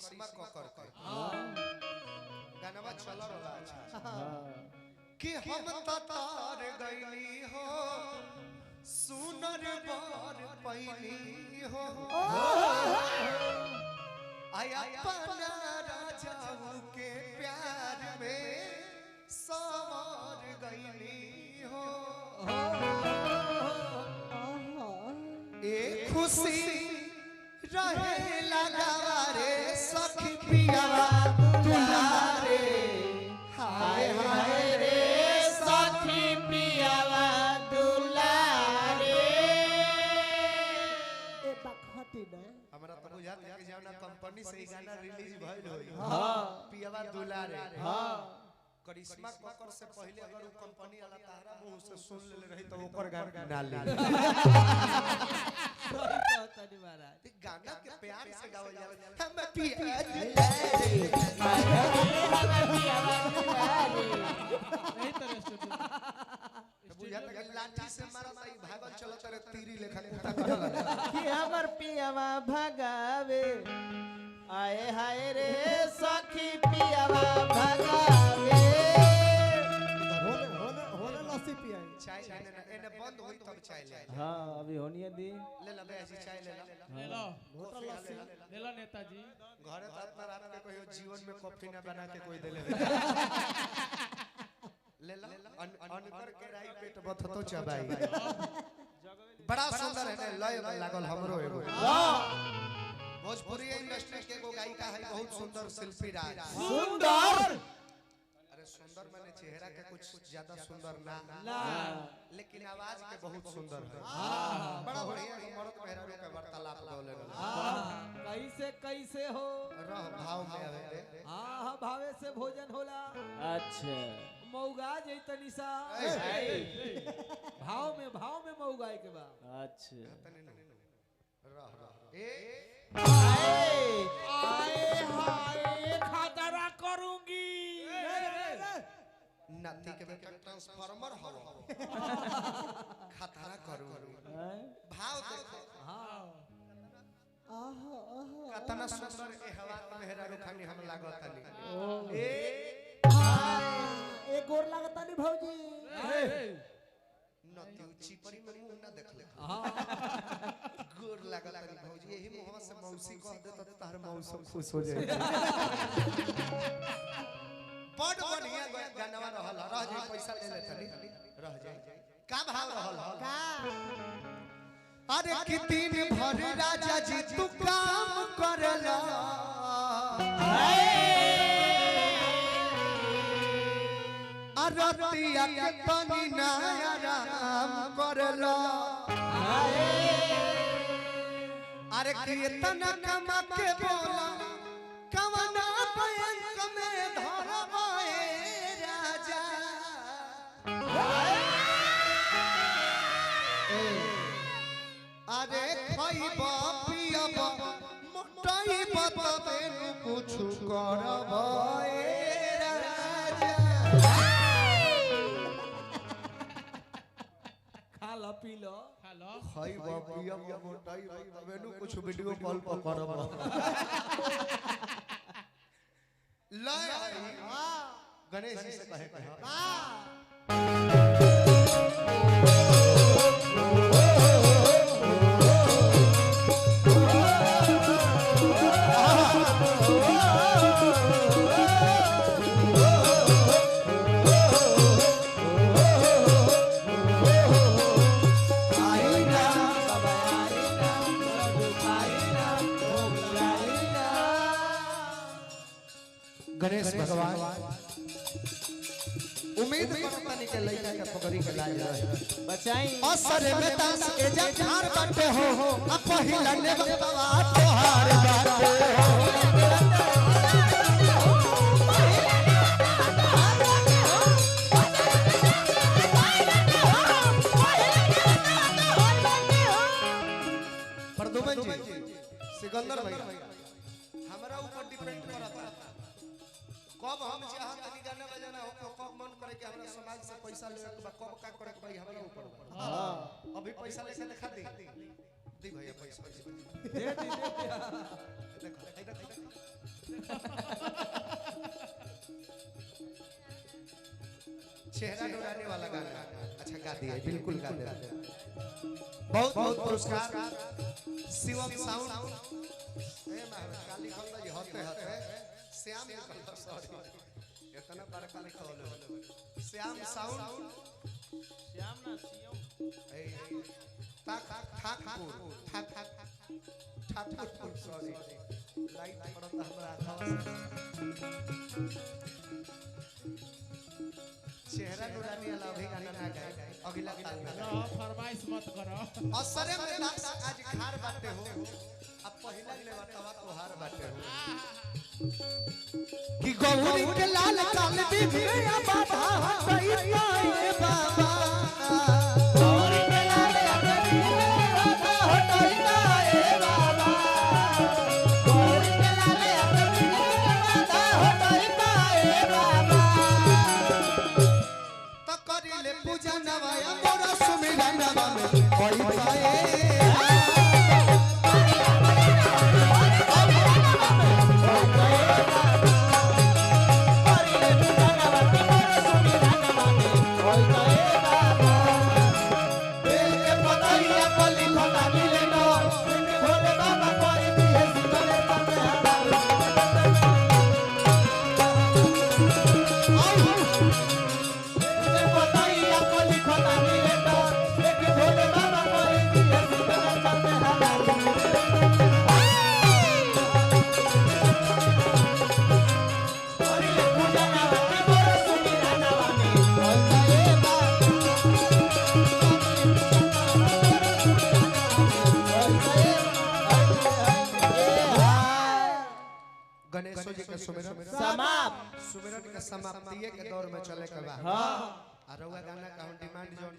करिश्मा ककर के गाना चल रहा है कि हम तार गईली हो सुनर बार पैली हो आया अपना राजा के प्यार में सवार गईली हो एक खुशी रहे लगा रे सखी पियावा दुलारे हाय हाय रे सखी पियावा दुलारे ए बखती ना हमरा तो बुझात है कि जौना कंपनी से गाना रिलीज भइल होई हां पियावा दुलारे हां करिश्मा ककर से पहले अगर वो कंपनी वाला तारा मुंह से सुन ले रही तो ओकर गाना ना ले तनी महाराज गाना के प्यार से गावल जाला हम पिया दुलारे हम पियावा दुलारे नहीं तो रेस्ट बुझात है लाठी से मारा भाई भागल चलत रे तीरी लेखा खड़ा करला कि हमर पियावा भगावे आए हाय रे सखी पियावा भगावे होने लस्सी पियाई चाय लेना एने बंद होई तब चाय ले हां अभी होनी दी ले ला ऐसी चाय ले ला ले लो कॉफी ले लो नेताजी घरे तक पर रात के कहियो जीवन में कॉफी ना बना के कोई देले ले ला अनकर के राई पेट बथतो चबाई बड़ा सुंदर है लय लागल हमरो एगो भोजपुरी इंडस्ट्री के एगो गायिका है बहुत सुंदर शिल्पी राज सुंदर अरे सुंदर माने चेहरा के कुछ ज्यादा सुंदर ना लेकिन आवाज के बहुत सुंदर है बड़ा बढ़िया मर्द मेहरारू के वार्तालाप बोले कैसे कैसे हो रह भाव में आवे हां भावे से भोजन होला अच्छा मौगा जैत निशा भाव में मौगाए के बा अच्छा रह ए आए हाय खतरा करूंगी नाती के बेटा ट्रांसफार्मर हो खतरा करू भाव देखो हां आहा आहा कतना सुंदर ए हवा मेहरारू खानी हम लागतानी ए एक और लागतानी भौजी नती चिपरी में मुंह ना देखले हां गोर लागतानी भौजी यही मुंह से मौसी कह दे त तार मौसम खुश हो जाए बड़ बढ़िया गाना रहल रह जाए पैसा ले लेतनी रह जाए का भाव रहल का अरे कि दिन भर राजा जी तू काम करला अरतिया के तनी ना आराम करला अरे कीर्तन कमा के बोला कवना बैंक में धरवाए राजा अरे खइबा पियबा मोटाइबा तबे नु कुछ करबाए खा लो पी लो हेलो खइबा पियबा मोटाइबा तबे नु कुछ वीडियो कॉल पर करबा लय गणेश जी से कहे गणेश भगवान उम्मीद करतनी के लइका के पकड़ी के लाज रहे बचाई असर में दास के जठार बाटे हो आ पहिला ने बाबा तोहार बाटे प्रदुमन जी सिकंदर भैया हमरा ऊपर डिपेंड करता कब हम चाहत तनी गाना बजाना हो कब मन करे कि हमरा समाज से पैसा लेवे के बा कब का करे के भाई हमरा ऊपर हां अभी पैसा लेके दिखा दे दी भैया पैसा दे दे देखो चेहरा डुराने वाला गाना अच्छा गा दिया बिल्कुल गा दिया बहुत बहुत पुरस्कार शिवम साउंड ए महाराज काली खंडा जी होते होते श्याम निकल सॉरी इतना बड़का लिखल श्याम साउंड श्याम ना सियम ए ठाकुर सॉरी लाइट पड़ता हमरा आंखवा चेहरा नुरानी वाला अभी गाना ना गाए अगला ताल में ना फरमाइश मत करो असरे में लाश आज खार बाटे हो अब पहिला ले बतावा तोहार बाटे हो कि गौरी के लाल काल बिगड़े बाबा सैया ए बाबा गौरी के लाल काल बिगड़े बाबा सैया ए बाबा गौरी के लाल काल बिगड़े बाबा सैया ए बाबा तो करिले पूजा नवाया मोरा सुमिरन नवा में होई पाए गणेश जी के सुमिरन समाप्ति के दौर में चले के बाद हां और गाना का डिमांड जोन